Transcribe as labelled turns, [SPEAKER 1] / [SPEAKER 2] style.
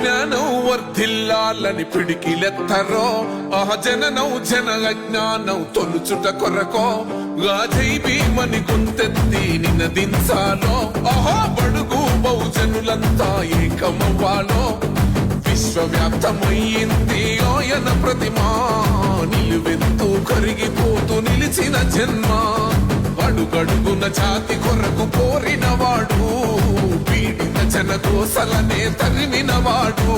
[SPEAKER 1] జ్ఞానం వర్ధిల్లాలని పిడికిలెత్తరో జననం జన అజ్ఞానం తొలుచుట కొరకో జై భీమని గొంతెత్తి నినదించాలో బడుగు బహుజనులంతా ఏకమవ్వాలో విశ్వవ్యాప్తమయ్యింది ఆయన ప్రతిమా నిలువెత్తు కరిగిపోతూ నిలిచిన జన్మ అడుగడుగున జాతి కొరకు కోరినవాడు పీడిత జన కోసలనే తరిమినవాడు